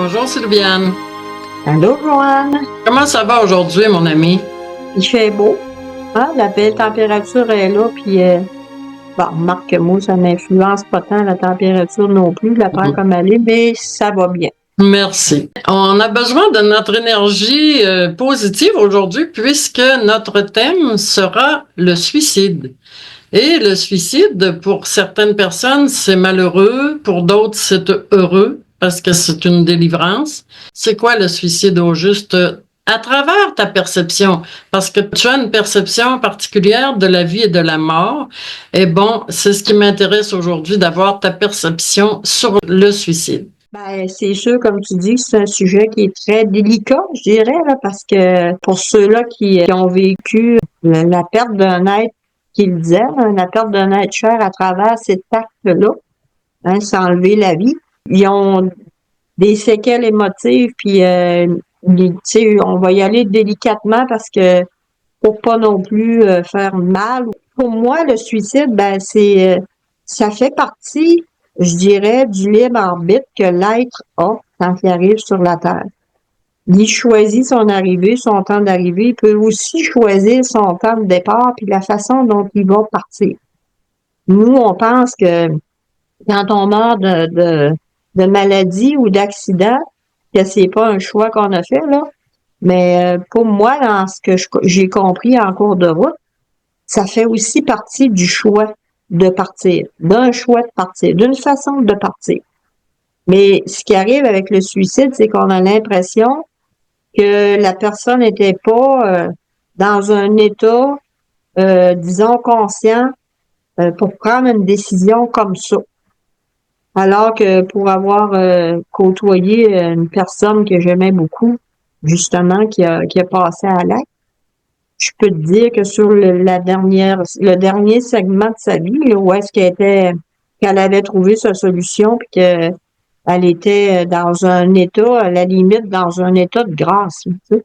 Bonjour Sylviane. Allô, Joanne? Comment ça va aujourd'hui, mon ami? Il fait beau. Hein? La belle température est là, puis remarque que moi, ça n'influence pas tant la température non plus. Je la prends comme elle est, mais ça va bien. Merci. On a besoin de notre énergie positive aujourd'hui puisque notre thème sera le suicide. Et le suicide, pour certaines personnes, c'est malheureux, pour d'autres, c'est heureux parce que c'est une délivrance. C'est quoi le suicide au juste à travers ta perception? Parce que tu as une perception particulière de la vie et de la mort. Et bon, c'est ce qui m'intéresse aujourd'hui, d'avoir ta perception sur le suicide. Ben, c'est sûr, comme tu dis, c'est un sujet qui est très délicat, je dirais, là, parce que pour ceux-là qui ont vécu la perte d'un être qu'ils disaient, hein, la perte d'un être cher à travers cet acte-là, hein, s'enlever la vie, ils ont des séquelles émotives, puis tu sais, on va y aller délicatement parce que pour pas non plus faire mal. Pour moi, le suicide, ben ça fait partie, je dirais, du libre arbitre que l'être a quand il arrive sur la Terre. Il choisit son arrivée, son temps d'arrivée. Il peut aussi choisir son temps de départ puis la façon dont il va partir. Nous, on pense que quand on meurt de maladie ou d'accident, que c'est pas un choix qu'on a fait, là. Mais pour moi, dans ce que j'ai compris en cours de route, ça fait aussi partie du choix de partir, d'un choix de partir, d'une façon de partir. Mais ce qui arrive avec le suicide, c'est qu'on a l'impression que la personne n'était pas dans un état, disons, conscient pour prendre une décision comme ça. Alors que pour avoir côtoyé une personne que j'aimais beaucoup, justement, qui a passé à l'acte, je peux te dire que sur le dernier segment de sa vie, là, où est-ce qu'elle avait trouvé sa solution, puis qu'elle était dans un état, à la limite, dans un état de grâce, tu sais,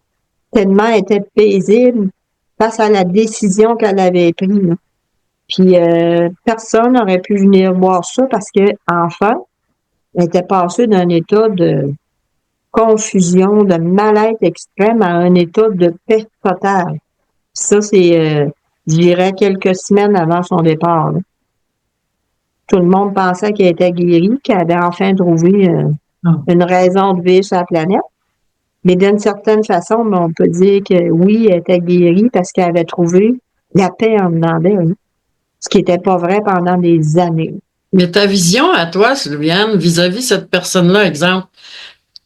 tellement elle était paisible face à la décision qu'elle avait prise, là. Puis personne n'aurait pu venir voir ça parce que enfin, elle était passée d'un état de confusion, de mal-être extrême à un état de paix totale. Ça, c'est, je dirais, quelques semaines avant son départ, là. Tout le monde pensait qu'elle était guérie, qu'elle avait enfin trouvé une raison de vivre sur la planète. Mais d'une certaine façon, on peut dire que oui, elle était guérie parce qu'elle avait trouvé la paix en dedans d'elle, ce qui n'était pas vrai pendant des années. Mais ta vision à toi, Sylviane, vis-à-vis cette personne-là, exemple,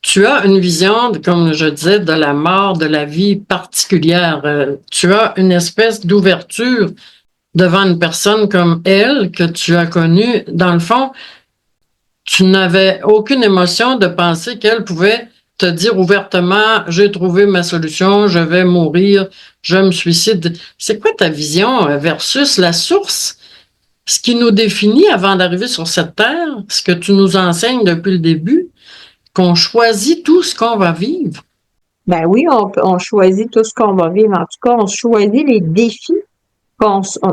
tu as une vision, comme je disais, de la mort, de la vie particulière. Tu as une espèce d'ouverture devant une personne comme elle que tu as connue. Dans le fond, tu n'avais aucune émotion de penser qu'elle pouvait te dire ouvertement, j'ai trouvé ma solution, je vais mourir, je me suicide. C'est quoi ta vision versus la source? Ce qui nous définit avant d'arriver sur cette terre, ce que tu nous enseignes depuis le début, qu'on choisit tout ce qu'on va vivre. Ben oui, on choisit tout ce qu'on va vivre. En tout cas, on choisit les défis tu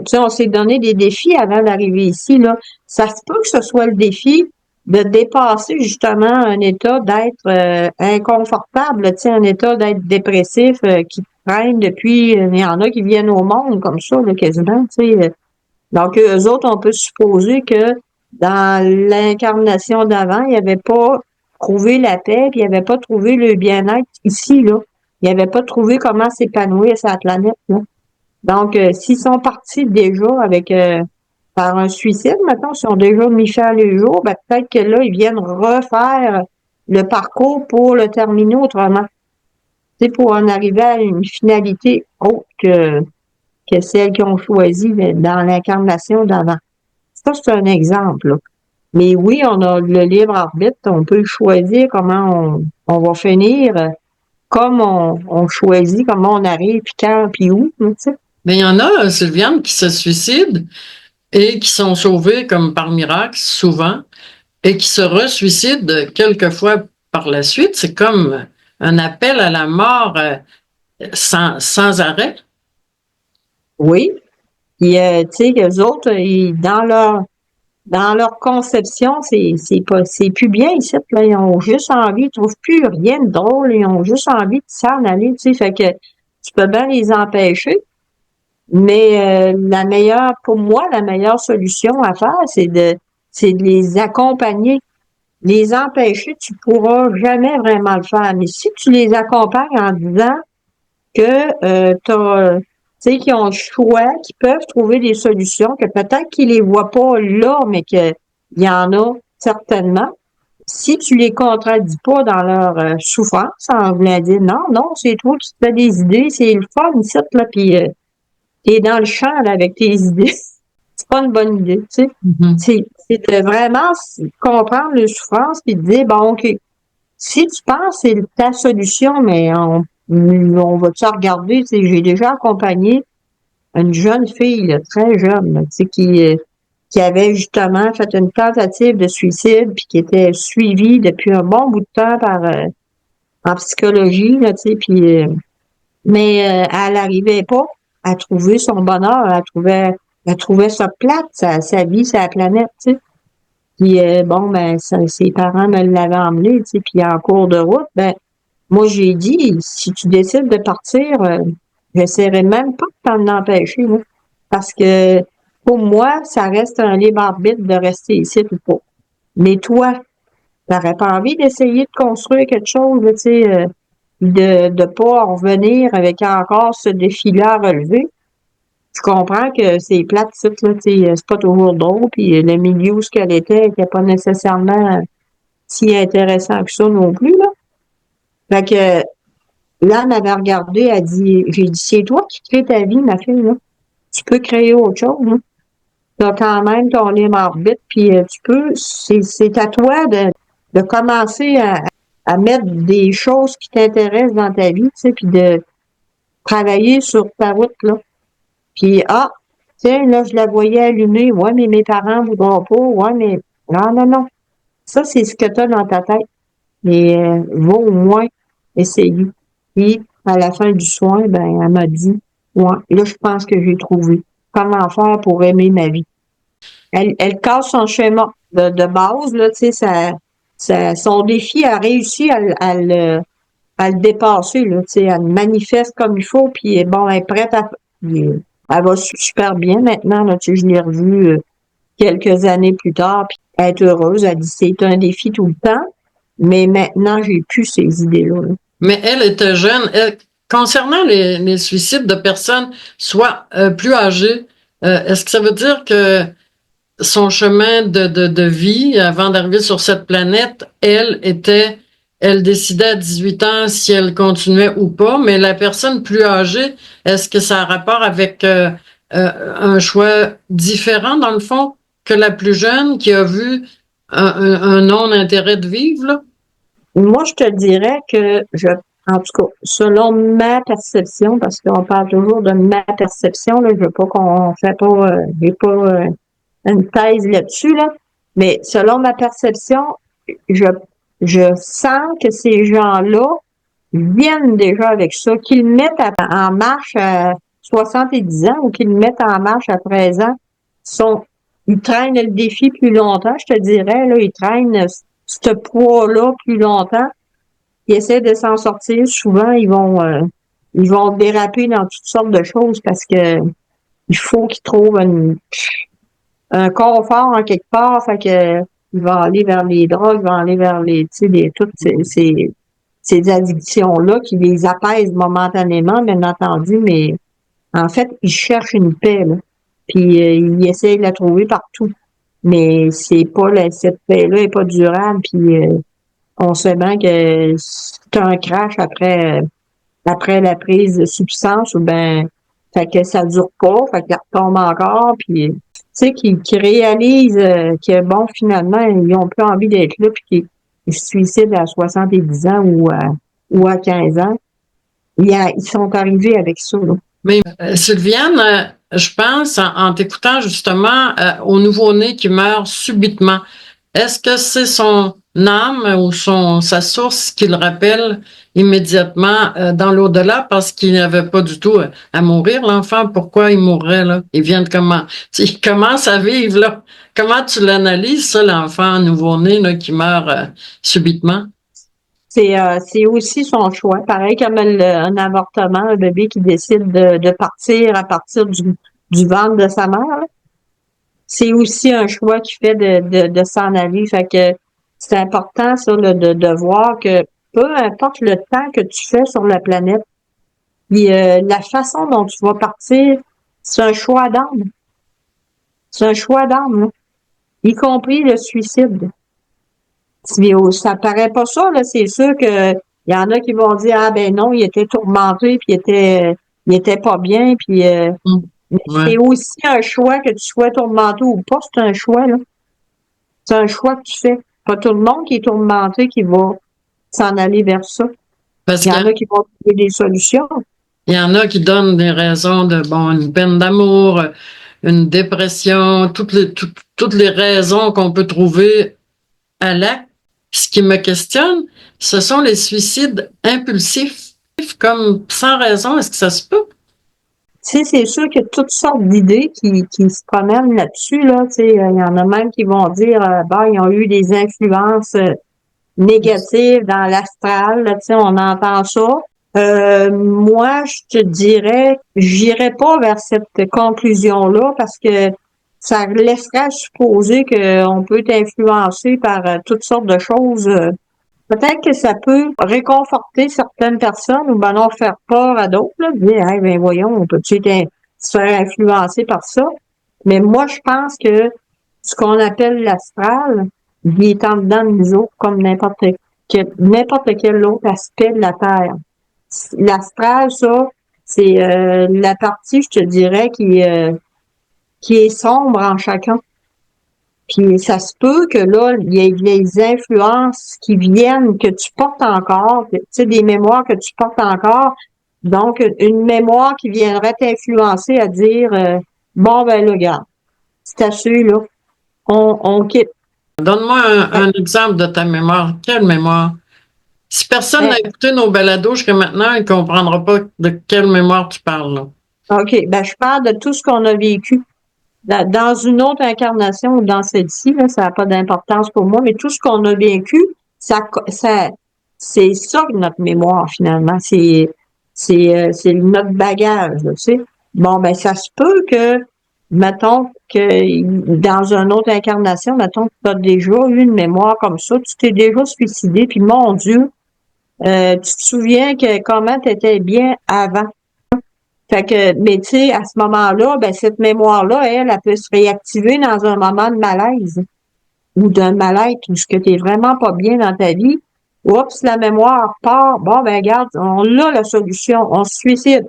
sais, on s'est donné des défis avant d'arriver ici, là. Ça se peut que ce soit le défi de dépasser justement un état d'être inconfortable, tu sais, un état d'être dépressif qui traîne depuis, il y en a qui viennent au monde comme ça, là, quasiment, tu sais. Donc, eux autres, on peut supposer que dans l'incarnation d'avant, ils n'avaient pas trouvé la paix, puis ils n'avaient pas trouvé le bien-être ici, là. Ils n'avaient pas trouvé comment s'épanouir sur la planète, là. Donc, s'ils sont partis déjà avec par un suicide, maintenant, s'ils ont déjà mis fin à le jour, ben, peut-être que là, ils viennent refaire le parcours pour le terminer autrement. C'est pour en arriver à une finalité autre que celle qu'ils ont choisie dans l'incarnation d'avant. Ça, c'est un exemple, là. Mais oui, on a le libre arbitre, on peut choisir comment on va finir, comme on choisit comment on arrive, puis quand, puis où, tu sais. Mais il y en a, Sylviane, qui se suicident et qui sont sauvés comme par miracle, souvent, et qui se resuicident quelquefois par la suite. C'est comme un appel à la mort sans arrêt. Oui. Puis, tu sais, eux autres, dans leur conception, c'est plus bien ici. Là, ils ont juste envie, ils trouvent plus rien de drôle, ils ont juste envie de s'en aller, tu sais. Fait que tu peux bien les empêcher. Mais pour moi, la meilleure solution à faire, c'est de les accompagner. Les empêcher, tu pourras jamais vraiment le faire. Mais si tu les accompagnes en disant que tu sais, qu'ils ont le choix, qu'ils peuvent trouver des solutions, que peut-être qu'ils les voient pas là, mais qu'il y en a certainement. Si tu les contradis pas dans leur souffrance, en voulant dire non, non, c'est toi qui te fais des idées, c'est le fun, ici, là, puis t'es dans le champ là, avec tes idées. C'est pas une bonne idée, tu sais. C'est de vraiment comprendre les souffrances puis de dire, bon, OK, si tu penses que c'est ta solution, mais on va te regarder, tu sais, j'ai déjà accompagné une jeune fille, là, très jeune, là, tu sais, qui avait justement fait une tentative de suicide puis qui était suivie depuis un bon bout de temps par en psychologie, là, tu sais, puis mais elle n'arrivait pas à trouver son bonheur, elle trouvait ça plate, sa vie, sa planète, tu sais. Puis bon, ben, ses parents me l'avaient emmené, tu sais, puis en cours de route, ben, moi j'ai dit, si tu décides de partir, j'essaierai même pas de t'en empêcher, là. Parce que pour moi, ça reste un libre arbitre de rester ici ou pas. Mais toi, t'aurais pas envie d'essayer de construire quelque chose, là, tu sais, de pas en revenir avec encore ce défi-là à relever. Je comprends que c'est plate, ça, là, tu sais, c'est pas toujours drôle, puis le milieu où ce qu'elle était pas nécessairement si intéressant que ça non plus, là. Fait que là, elle m'avait regardé, j'ai dit, c'est toi qui crée ta vie, ma fille, là. Tu peux créer autre chose, là. Tu as quand même ton libre arbitre, puis c'est à toi de commencer à mettre des choses qui t'intéressent dans ta vie, tu sais, puis de travailler sur ta route, là. Puis, tiens, là, je la voyais allumer. Ouais, mais mes parents voudront pas. Ouais, mais non, non, non. Ça, c'est ce que tu as dans ta tête. Mais va au moins essayer. Puis, à la fin du soin, ben, elle m'a dit, ouais, là, je pense que j'ai trouvé comment faire pour aimer ma vie. Elle casse son schéma de base, là, tu sais, son défi a réussi à le dépasser, là, tu sais, elle manifeste comme il faut, puis bon, elle est prête à... Puis, elle va super bien maintenant, là, tu sais, je l'ai revue quelques années plus tard, puis elle est heureuse, elle dit c'est un défi tout le temps, mais maintenant, j'ai plus ces idées-là, là. Mais elle était jeune. Concernant les suicides de personnes soit plus âgées, est-ce que ça veut dire que son chemin de vie avant d'arriver sur cette planète, elle décidait à 18 ans si elle continuait ou pas, mais la personne plus âgée, est-ce que ça a rapport avec un choix différent dans le fond que la plus jeune qui a vu un non-intérêt de vivre, là? Moi, je te dirais que en tout cas, selon ma perception, parce qu'on parle toujours de ma perception, là, je veux pas qu'on fait pas, j'ai pas une thèse là-dessus, là, mais selon ma perception, je, je sens que ces gens-là viennent déjà avec ça, qu'ils mettent en marche à 70 ans ou qu'ils mettent en marche à 13 ans, ils traînent le défi plus longtemps, je te dirais, là, ils traînent ce poids-là plus longtemps. Ils essaient de s'en sortir. Souvent, ils vont déraper dans toutes sortes de choses parce que il faut qu'ils trouvent un confort en quelque part. Fait que ils vont aller vers les drogues, ils vont aller vers toutes ces addictions-là qui les apaisent momentanément, bien entendu, mais en fait, ils cherchent une paix, là. Puis ils essayent de la trouver partout. Mais c'est pas cette paix-là est pas durable. Puis on sait bien que c'est un crash après la prise de substance ou ben fait que ça dure pas, fait qu'elle retombe encore, puis tu sais, qui réalisent que bon, finalement, ils ont plus envie d'être là, puis qu'ils se suicident à 70 ans ou à 15 ans. Ils sont arrivés avec ça, là. Mais Sylviane, je pense, en t'écoutant justement au nouveau-né qui meurt subitement, est-ce que c'est âme ou sa source qui le rappelle immédiatement dans l'au-delà parce qu'il n'avait pas du tout à mourir, l'enfant. Pourquoi il mourrait, là? Il vient de il commence à vivre, là. Comment tu l'analyses, ça, l'enfant nouveau-né, là, qui meurt subitement? C'est aussi son choix. Pareil comme un avortement, un bébé qui décide de partir à partir du ventre de sa mère, là. C'est aussi un choix qu'il fait de s'en aller. Fait que c'est important, ça, là, de voir que peu importe le temps que tu fais sur la planète, puis, la façon dont tu vas partir, c'est un choix d'âme. C'est un choix d'âme, là, y compris le suicide. Ça paraît pas ça, là, c'est sûr que il y en a qui vont dire ah ben non, il était tourmenté, puis il était pas bien, puis mais Ouais. c'est aussi un choix que tu sois tourmenté ou pas, c'est un choix, là. C'est un choix que tu fais. Pas tout le monde qui est tourmenté qui va s'en aller vers ça. Parce Il y qu'il en a qui vont trouver des solutions. y en a qui donnent des raisons de, bon, une peine d'amour, une dépression, toutes les raisons qu'on peut trouver à l'acte. Ce qui me questionne, ce sont les suicides impulsifs, comme sans raison. Est-ce que ça se peut? Tu sais, c'est sûr qu'il y a toutes sortes d'idées qui se promènent là-dessus, là. Tu sais, il y en a même qui vont dire, bah, ils ont eu des influences négatives dans l'astral, là, tu sais, on entend ça. Moi, je te dirais, j'irais pas vers cette conclusion-là parce que ça laisserait supposer qu'on peut être influencé par toutes sortes de choses. Peut-être que ça peut réconforter certaines personnes ou ben non faire peur à d'autres, là, dire hey, ben voyons, on peut-tu se faire influencer par ça? Mais moi, je pense que ce qu'on appelle l'astral, il est en dedans de nous autres comme n'importe quel autre aspect de la Terre. L'astral, ça, c'est la partie, je te dirais, qui est sombre en chacun. Puis ça se peut que là, il y ait des influences qui viennent, que tu portes encore, tu sais, des mémoires que tu portes encore. Donc, une mémoire qui viendrait t'influencer à dire bon ben là, regarde, c'est assez, là. On quitte. Donne-moi un exemple de ta mémoire. Quelle mémoire? Si personne n'a Ben, écouté nos balados jusqu'à maintenant, il ne comprendra pas de quelle mémoire tu parles, là. OK, ben je parle de tout ce qu'on a vécu. Dans une autre incarnation ou dans celle-ci, là, ça n'a pas d'importance pour moi, mais tout ce qu'on a vécu, ça, c'est ça notre mémoire, finalement. C'est notre bagage, là, tu sais. Bon, ben, ça se peut que, mettons, que dans une autre incarnation, mettons que tu as déjà eu une mémoire comme ça, tu t'es déjà suicidé, puis mon Dieu, tu te souviens que comment tu étais bien avant. Fait que, mais tu sais, à ce moment-là, ben, cette mémoire-là, elle peut se réactiver dans un moment de malaise ou d'un mal-être où ce que t'es vraiment pas bien dans ta vie. Oups, la mémoire part. Bon, ben, regarde, on a la solution. On se suicide.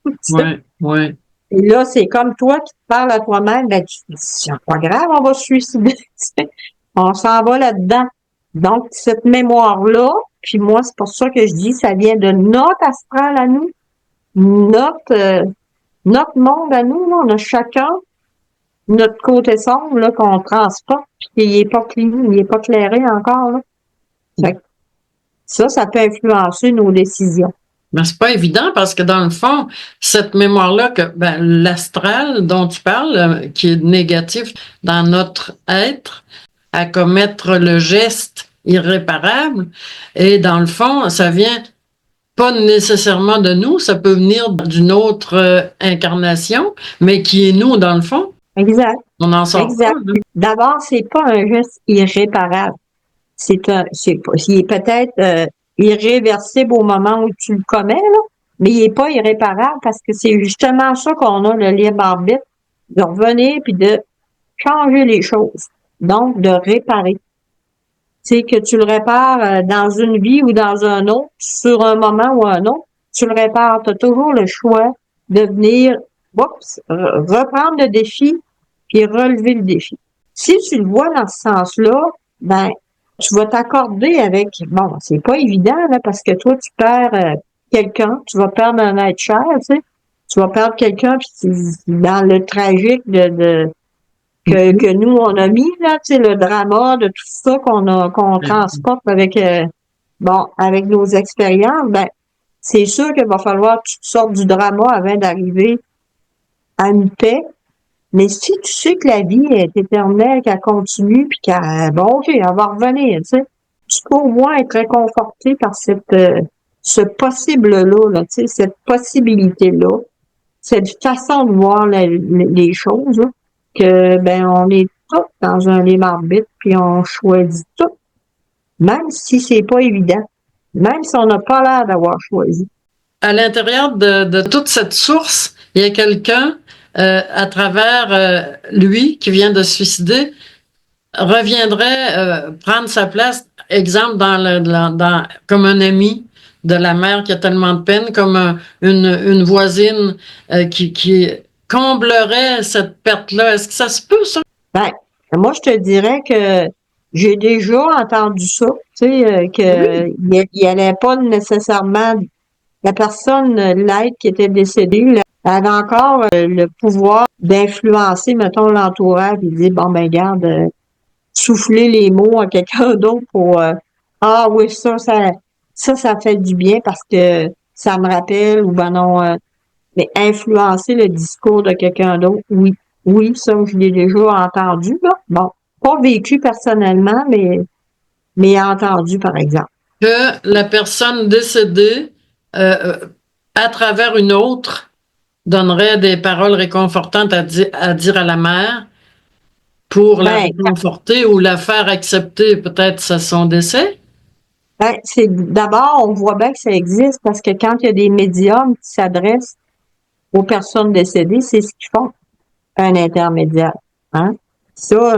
Tu sais. Ouais, ouais. Et là, c'est comme toi qui te parles à toi-même. Ben, c'est pas grave, on va se suicider. Tu sais. On s'en va là-dedans. Donc, cette mémoire-là, puis moi, c'est pour ça que je dis, ça vient de notre astral à nous, notre, notre monde à nous, là, on a chacun notre côté sombre là, qu'on transporte, puis qu'il n'est pas clean, il n'est pas clairé encore. Là. Fait que ça peut influencer nos décisions. Mais c'est pas évident parce que dans le fond, cette mémoire-là, l'astral dont tu parles, qui est négatif dans notre être, à commettre le geste irréparable, et dans le fond, ça vient pas nécessairement de nous, ça peut venir d'une autre incarnation, mais qui est nous dans le fond. Exact. On n'en sort pas, Exact. là. D'abord, c'est pas un geste irréparable. Il est peut-être irréversible au moment où tu le commets, là, mais il est pas irréparable parce que c'est justement ça qu'on a le libre arbitre de revenir puis de changer les choses. Donc, de réparer. C'est que tu le répares dans une vie ou dans un autre, sur un moment ou un autre, tu le répares. Tu as toujours le choix de venir reprendre le défi puis relever le défi. Si tu le vois dans ce sens-là, ben tu vas t'accorder avec bon, c'est pas évident là parce que toi tu perds quelqu'un, tu vas perdre un être cher, tu sais. Tu vas perdre quelqu'un puis dans le tragique de que nous, on a mis, là, tu sais, le drama de tout ça qu'on transporte avec, avec nos expériences, ben, c'est sûr qu'il va falloir que tu sortes du drama avant d'arriver à une paix. Mais si tu sais que la vie est éternelle, qu'elle continue, puis qu'elle, bon, OK, elle va revenir, tu sais, tu peux au moins être réconforté par ce possible-là, là, tu sais, cette possibilité-là, cette façon de voir les choses, là, que, ben, on est tous dans un libre arbitre, puis on choisit tout, même si c'est pas évident, même si on n'a pas l'air d'avoir choisi. À l'intérieur de toute cette source, il y a quelqu'un, à travers lui, qui vient de se suicider, reviendrait prendre sa place, exemple, comme un ami de la mère qui a tellement de peine, comme une voisine qui comblerait cette perte-là. Est-ce que ça se peut, ça? Ben, moi, je te dirais que j'ai déjà entendu ça, tu sais, Oui. il allait pas nécessairement, la personne, l'aide qui était décédée, là, elle avait encore le pouvoir d'influencer, mettons, l'entourage, et dire, bon, ben, garde, souffler les mots à quelqu'un d'autre pour, ah oui, ça fait du bien parce que ça me rappelle, ou ben non, mais influencer le discours de quelqu'un d'autre, oui. Oui, ça, je l'ai déjà entendu, là. Bon, pas vécu personnellement, mais entendu, par exemple. Que la personne décédée, euh, à travers une autre, donnerait des paroles réconfortantes à dire à la mère pour la Ben, réconforter ou la faire accepter peut-être son décès. c'est d'abord, on voit bien que ça existe parce que quand il y a des médiums qui s'adressent aux personnes décédées, c'est ce qu'ils font, un intermédiaire. Hein? Ça,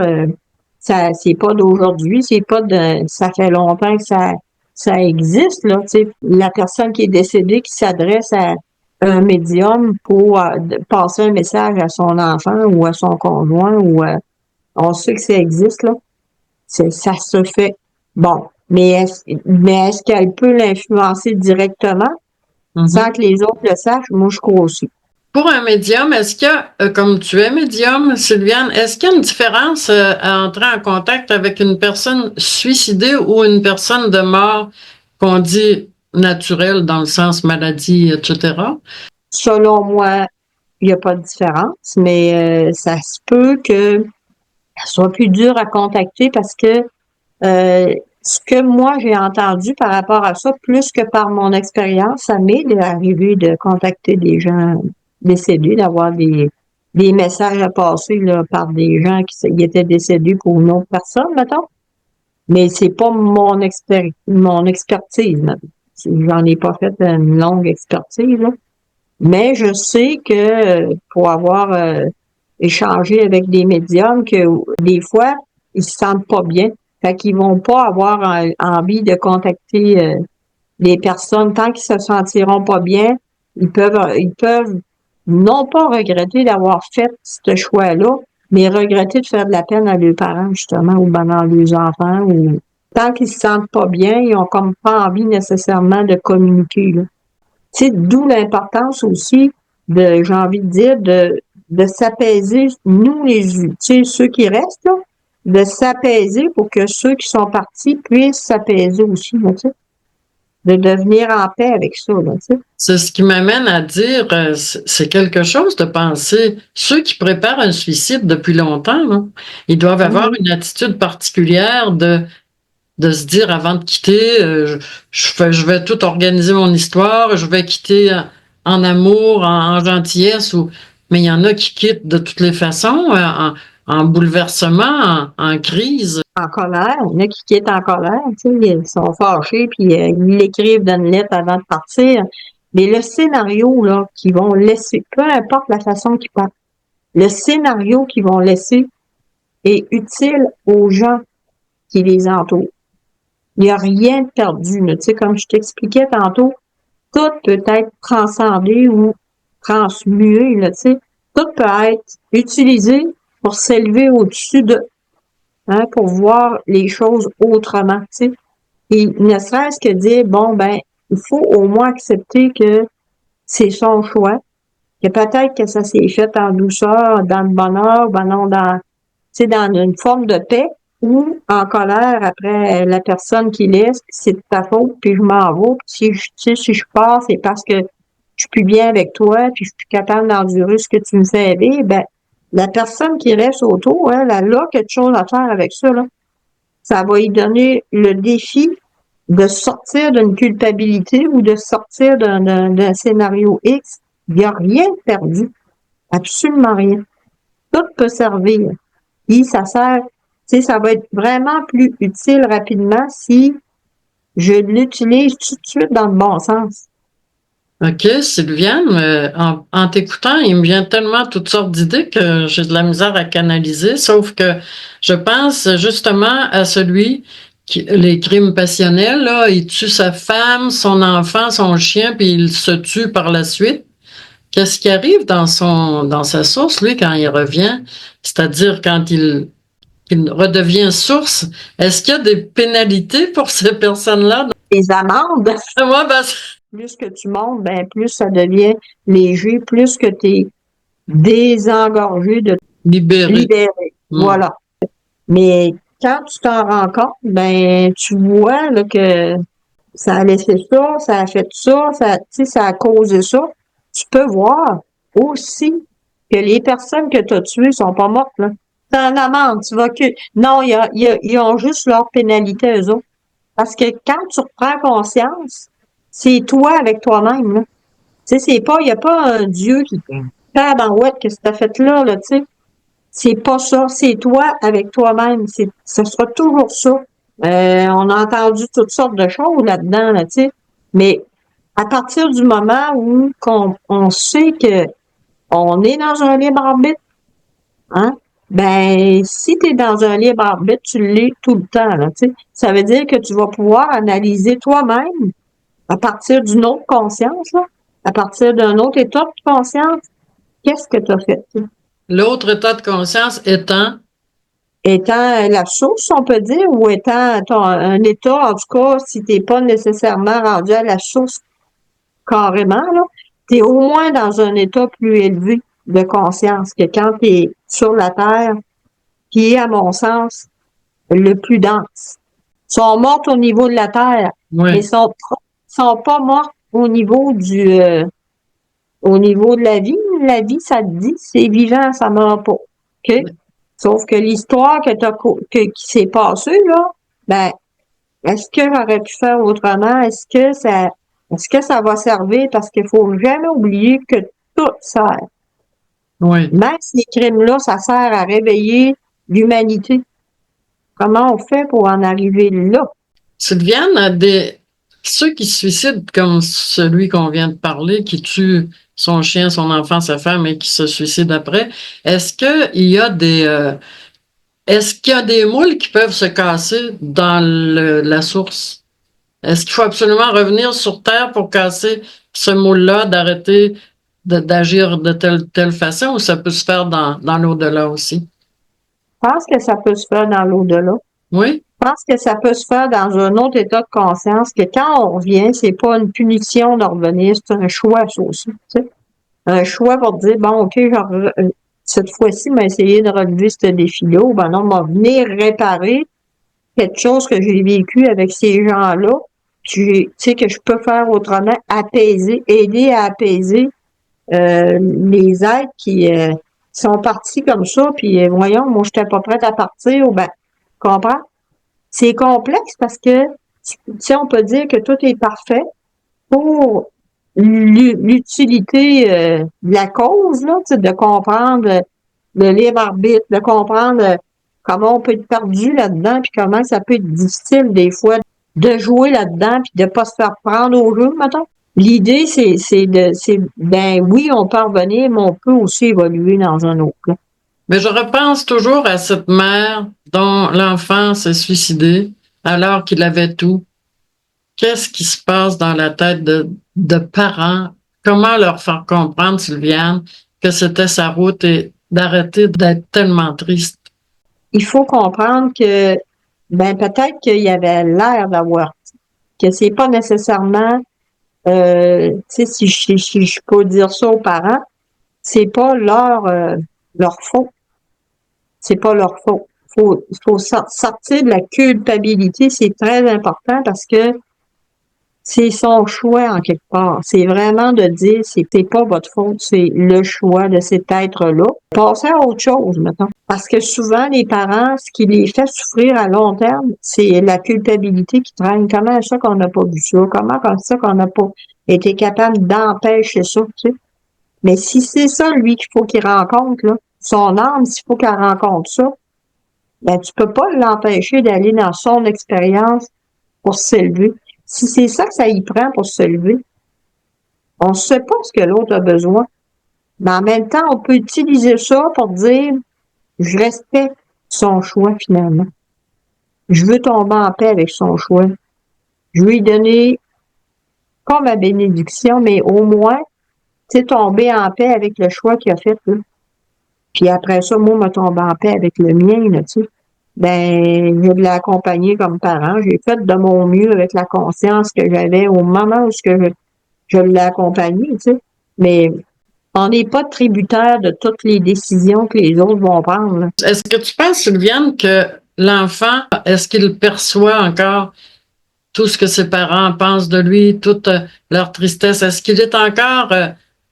ça, c'est pas d'aujourd'hui, c'est pas de, ça fait longtemps que ça existe, là, tu sais, la personne qui est décédée qui s'adresse à un médium pour passer un message à son enfant ou à son conjoint ou on sait que ça existe, là. Ça se fait. Bon. Mais est-ce qu'elle peut l'influencer directement sans Mhm. que les autres le sachent? Moi, je crois aussi. Pour un médium, est-ce qu'il y a, comme tu es médium, Sylviane, est-ce qu'il y a une différence à entrer en contact avec une personne suicidée ou une personne de mort qu'on dit naturelle dans le sens maladie, etc.? Selon moi, il n'y a pas de différence, mais ça se peut que ça soit plus dur à contacter parce que ce que moi j'ai entendu par rapport à ça, plus que par mon expérience, ça m'est arrivé de contacter des gens décédés, d'avoir des messages à passer là, par des gens qui étaient décédés pour une autre personne, mettons. Mais c'est pas mon expertise. Là. J'en ai pas fait une longue expertise, là. Mais je sais que pour avoir échangé avec des médiums, que des fois, ils se sentent pas bien. Fait qu'ils vont pas avoir envie de contacter les personnes tant qu'ils se sentiront pas bien. Ils peuvent non pas regretter d'avoir fait ce choix-là, mais regretter de faire de la peine à leurs parents, justement, ou ben à leurs enfants, ou tant qu'ils se sentent pas bien, ils ont comme pas envie nécessairement de communiquer, là. Tu sais, d'où l'importance aussi j'ai envie de dire, de s'apaiser, nous, tu sais, ceux qui restent, là, de s'apaiser pour que ceux qui sont partis puissent s'apaiser aussi, là, tu sais, de devenir en paix avec ça, là, tu sais. C'est ce qui m'amène à dire, c'est quelque chose de penser. Ceux qui préparent un suicide depuis longtemps, là, ils doivent avoir Mhm. une attitude particulière de se dire avant de quitter, je vais tout organiser mon histoire, je vais quitter en amour, en gentillesse, mais il y en a qui quittent de toutes les façons, en bouleversement, en crise. En colère, il y en a qui quittent en colère, tu sais, ils sont fâchés, puis ils l'écrivent dans une lettre avant de partir. Mais le scénario, là, qu'ils vont laisser, peu importe la façon qu'ils partent, le scénario qu'ils vont laisser est utile aux gens qui les entourent. Il n'y a rien de perdu, là. Tu sais, comme je t'expliquais tantôt, tout peut être transcendé ou transmué, là, tu sais. Tout peut être utilisé pour s'élever au-dessus de, hein, pour voir les choses autrement, tu sais. Et ne serait-ce que dire, bon, ben, il faut au moins accepter que c'est son choix, que peut-être que ça s'est fait en douceur, dans le bonheur, ben non, c'est dans une forme de paix ou en colère après la personne qui laisse, puis c'est de ta faute, puis je m'en vais. Puis si je pars, c'est parce que je suis plus bien avec toi, puis je suis plus capable d'endurer ce que tu me fais aider. Ben, la personne qui reste autour, elle a quelque chose à faire avec ça, là. Ça va lui donner le défi de sortir d'une culpabilité ou de sortir d'un scénario X. Il n'y a rien de perdu. Absolument rien. Tout peut servir. Puis ça sert, tu sais, ça va être vraiment plus utile rapidement si je l'utilise tout de suite dans le bon sens. OK, Sylviane, en t'écoutant, il me vient tellement toutes sortes d'idées que j'ai de la misère à canaliser, sauf que je pense justement à celui qui, les crimes passionnels, là, il tue sa femme, son enfant, son chien, puis il se tue par la suite. Qu'est-ce qui arrive dans sa source, lui, quand il revient? C'est-à-dire quand il redevient source, est-ce qu'il y a des pénalités pour ces personnes-là? Les amendes, Moi, ben, plus que tu montes, ben plus ça devient léger, plus que tu es désengorgé de libéré. libérer. Voilà. Mais quand tu t'en rends compte, ben tu vois là, que ça a laissé ça, ça a fait ça, ça a causé ça. Tu peux voir aussi que les personnes que tu as tuées sont pas mortes, là. C'est en amende, tu vas que. Non, ils ont juste leur pénalité, eux autres. Parce que quand tu reprends conscience, c'est toi avec toi-même, là. Tu sais, il n'y a pas un Dieu qui te fait dans ouais, qu'est-ce que t'as fait là, tu sais. C'est pas ça, c'est toi avec toi-même. Ce sera toujours ça. On a entendu toutes sortes de choses là-dedans, là, tu sais. Mais à partir du moment où on sait que on est dans un libre arbitre, hein, ben si tu es dans un libre arbitre, tu l'es tout le temps, là, tu sais. Ça veut dire que tu vas pouvoir analyser toi-même à partir d'une autre conscience, là, à partir d'un autre état de conscience, qu'est-ce que tu as fait? L'autre état de conscience Étant la source, on peut dire, ou étant un état, en tout cas, si t'es pas nécessairement rendu à la source carrément, là, t'es au moins dans un état plus élevé de conscience que quand t'es sur la Terre, qui est, à mon sens, le plus dense. Ils sont mortes au niveau de la Terre, mais oui. sont pas mortes au niveau de la vie. La vie, ça te dit, c'est vivant, ça meurt pas. OK? Sauf que l'histoire qui s'est passée, là, ben, est-ce que j'aurais pu faire autrement? Est-ce que ça va servir? Parce qu'il faut jamais oublier que tout sert. Oui. Même ces crimes-là, ça sert à réveiller l'humanité. Comment on fait pour en arriver là? Sylviane, ceux qui se suicident comme celui qu'on vient de parler, qui tue son chien, son enfant, sa femme et qui se suicide après, est-ce qu'il y a des moules qui peuvent se casser dans la source? Est-ce qu'il faut absolument revenir sur Terre pour casser ce moule-là, d'arrêter d'agir de telle façon, ou ça peut se faire dans l'au-delà aussi? Je pense que ça peut se faire dans l'au-delà. Oui? Je pense que ça peut se faire dans un autre état de conscience, que quand on revient, c'est pas une punition de revenir, c'est un choix, ça aussi. Tu sais. Un choix pour dire, bon, OK, cette fois-ci, m'a essayé de relever ce défi-là, ou ben non, m'a venir réparer quelque chose que j'ai vécu avec ces gens-là, tu sais, que je peux faire autrement, aider à apaiser les êtres qui sont partis comme ça, puis voyons, moi, j'étais pas prête à partir, ou ben, comprends? C'est complexe parce que, tu sais, on peut dire que tout est parfait pour l'utilité de la cause, là, tu sais, de comprendre le libre arbitre, de comprendre comment on peut être perdu là-dedans, puis comment ça peut être difficile des fois de jouer là-dedans, puis de pas se faire prendre au jeu, mettons. L'idée, ben oui, on peut revenir, mais on peut aussi évoluer dans un autre plan. Mais je repense toujours à cette mère dont l'enfant s'est suicidé alors qu'il avait tout. Qu'est-ce qui se passe dans la tête de parents? Comment leur faire comprendre, Sylviane, que c'était sa route et d'arrêter d'être tellement triste? Il faut comprendre que, ben peut-être qu'il y avait l'air d'avoir, que c'est pas nécessairement, tu sais, si je peux dire ça aux parents, c'est pas leur faute. c'est pas leur faute. Faut sortir de la culpabilité, c'est très important parce que c'est son choix en quelque part. C'est vraiment de dire c'est pas votre faute, c'est le choix de cet être-là. Passer à autre chose, maintenant. Parce que souvent, les parents, ce qui les fait souffrir à long terme, c'est la culpabilité qui traîne. Comment ça qu'on n'a pas vu ça? Comment comme ça qu'on n'a pas été capable d'empêcher ça, tu sais? Mais si c'est ça, lui, qu'il faut qu'il rencontre, là, son âme, s'il faut qu'elle rencontre ça, ben, tu peux pas l'empêcher d'aller dans son expérience pour s'élever. Si c'est ça que ça y prend pour se lever, on ne sait pas ce que l'autre a besoin. Mais en même temps, on peut utiliser ça pour dire, je respecte son choix finalement. Je veux tomber en paix avec son choix. Je veux lui donner pas ma bénédiction, mais au moins, tu sais, tomber en paix avec le choix qu'il a fait, là. Puis après ça, moi, me tomber en paix avec le mien, là, tu sais. Ben, je l'ai accompagné comme parent. J'ai fait de mon mieux avec la conscience que j'avais au moment où je l'ai accompagné, tu sais. Mais on n'est pas tributaire de toutes les décisions que les autres vont prendre, là. Est-ce que tu penses, Sylviane, que l'enfant, est-ce qu'il perçoit encore tout ce que ses parents pensent de lui, toute leur tristesse? Est-ce qu'il est encore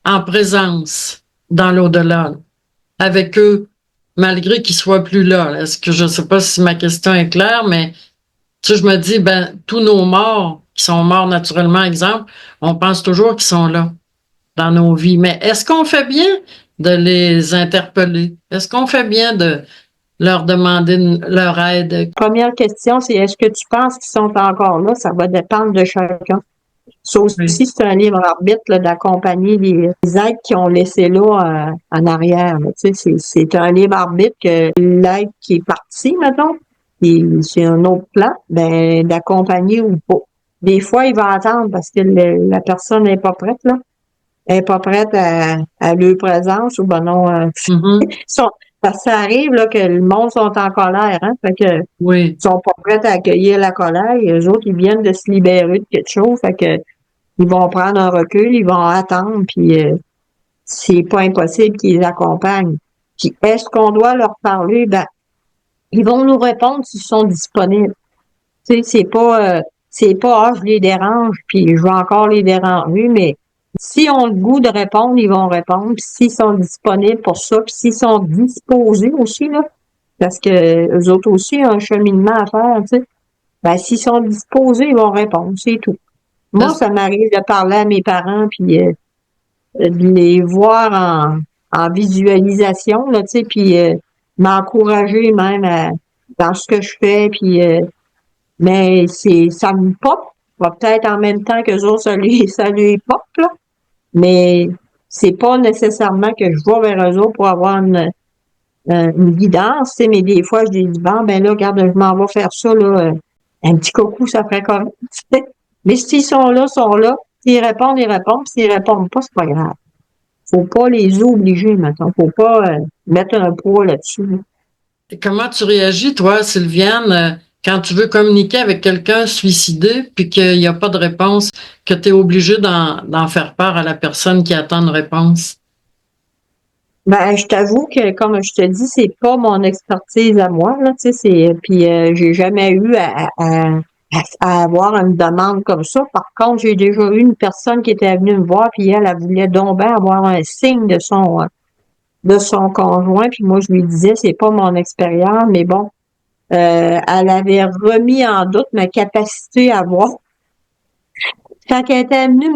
en présence dans l'au-delà, avec eux, malgré qu'ils soient plus là? Est-ce que je ne sais pas si ma question est claire, mais tu sais, je me dis, ben, tous nos morts, qui sont morts naturellement, exemple, on pense toujours qu'ils sont là dans nos vies. Mais est-ce qu'on fait bien de les interpeller? Est-ce qu'on fait bien de leur demander leur aide? Première question, c'est est-ce que tu penses qu'ils sont encore là? Ça va dépendre de chacun. Ça Oui. aussi, c'est un libre arbitre là, d'accompagner les êtres qui ont laissé là en arrière, là. Tu sais, c'est un libre arbitre que l'être qui est parti, mettons, et c'est un autre plan, ben d'accompagner ou pas. Des fois, il va attendre parce que la personne n'est pas prête, là. Elle n'est pas prête à leur présence ou ben non, Mhm. sont- parce que ça arrive là, que le monde sont en colère, hein. Fait que Oui. ils sont pas prêts à accueillir la colère. Et eux autres, ils viennent de se libérer de quelque chose. Fait que ils vont prendre un recul, ils vont attendre, puis c'est pas impossible qu'ils les accompagnent. Puis est-ce qu'on doit leur parler? Ben, ils vont nous répondre s'ils sont disponibles. Tu sais, c'est pas je les dérange, puis je vais encore les déranger, mais si on a le goût de répondre, ils vont répondre. Puis s'ils sont disponibles pour ça, puis s'ils sont disposés aussi, là, parce que eux autres aussi ont un cheminement à faire, tu sais. Ben, s'ils sont disposés, ils vont répondre, c'est tout. Moi, Est-ce- ça m'arrive de parler à mes parents, puis de les voir en visualisation, là, tu sais, puis m'encourager même dans ce que je fais, puis mais ça me pop. Va peut-être en même temps que autres, ça les pop, là. Mais c'est pas nécessairement que je vais vers eux autres pour avoir une guidance, tu sais, mais des fois, je dis, bon, ben là, regarde, je m'en vais faire ça, là, un petit coucou, ça ferait correct. Mais s'ils sont là, sont là. S'ils répondent, ils répondent. Puis s'ils répondent pas, c'est pas grave. Faut pas les obliger, maintenant. Faut pas mettre un poids là-dessus, là. Comment tu réagis, toi, Sylviane, quand tu veux communiquer avec quelqu'un suicidé, puis qu'il n'y a pas de réponse, que tu es obligé d'en faire part à la personne qui attend une réponse? Ben, je t'avoue que, comme je te dis, c'est pas mon expertise à moi, là, tu sais, puis j'ai jamais eu à avoir une demande comme ça. Par contre, j'ai déjà eu une personne qui était venue me voir, puis elle voulait donc bien avoir un signe de son conjoint, puis moi, je lui disais, c'est pas mon expérience, mais bon, elle avait remis en doute ma capacité à voir. Quand elle était venue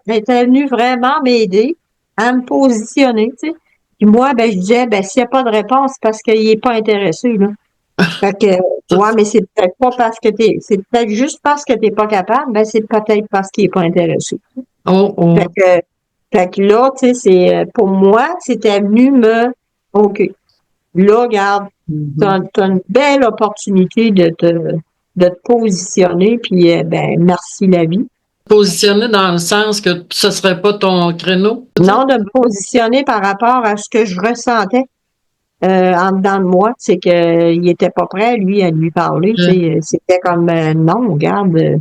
elle était venue vraiment m'aider à me positionner, tu sais. Puis moi, ben, je disais, ben, s'il n'y a pas de réponse, c'est parce qu'il n'est pas intéressé, là. Fait que, ouais, mais c'est peut-être pas parce que c'est peut-être juste parce que t'es pas capable, ben, c'est peut-être parce qu'il est pas intéressé. Oh, Fait oh. que, fait que là, tu sais, pour moi, c'était venu OK. Là, regarde, Mhm. t'as une belle opportunité de te positionner, puis ben, merci la vie. Positionné dans le sens que ce serait pas ton créneau, tu veux dire? Non, de me positionner par rapport à ce que je ressentais en dedans de moi, c'est qu'il était pas prêt, lui, à lui parler. Tu Ok. sais, c'était comme non, regarde,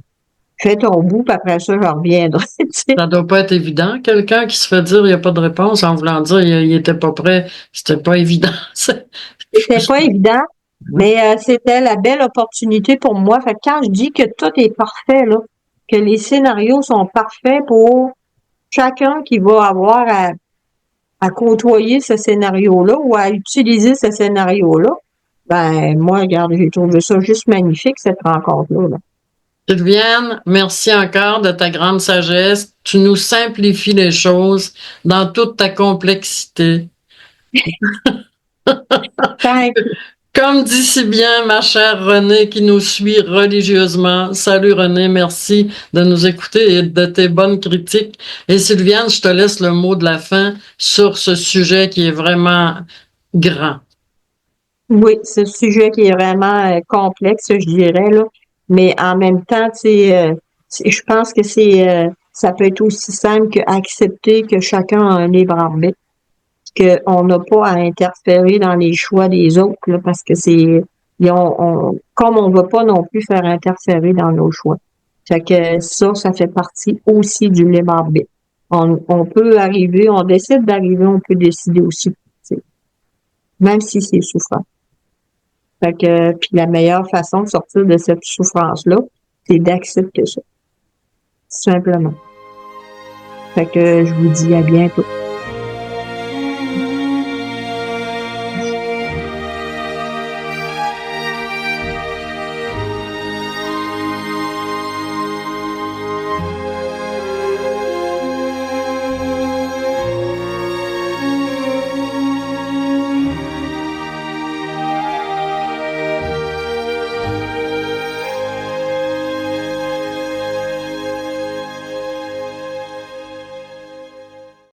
fais ton bout, puis après ça, je reviendrai. Tu sais. Ça doit pas être évident. Quelqu'un qui se fait dire il n'y a pas de réponse en voulant dire il était pas prêt, c'était pas évident. C'était pas évident, mais c'était la belle opportunité pour moi. Fait que quand je dis que tout est parfait, là, que les scénarios sont parfaits pour chacun qui va avoir à côtoyer ce scénario-là ou à utiliser ce scénario-là, ben moi, regarde, j'ai trouvé ça juste magnifique, cette rencontre-là. Là. Sylviane, merci encore de ta grande sagesse. Tu nous simplifies les choses dans toute ta complexité. Thank Comme dit si bien ma chère Renée qui nous suit religieusement. Salut Renée, merci de nous écouter et de tes bonnes critiques. Et Sylviane, je te laisse le mot de la fin sur ce sujet qui est vraiment grand. Oui, c'est un sujet qui est vraiment complexe, je dirais, là. Mais en même temps, tu sais, je pense que ça peut être aussi simple qu'accepter que chacun a un libre arbitre, qu'on n'a pas à interférer dans les choix des autres, là, parce que comme on ne veut pas non plus faire interférer dans nos choix. Fait que ça fait partie aussi du libre arbitre. On peut arriver, on décide d'arriver, on peut décider aussi, tu sais, même si c'est souffrant. Fait que, puis la meilleure façon de sortir de cette souffrance-là, c'est d'accepter ça. Tout simplement. Fait que je vous dis à bientôt.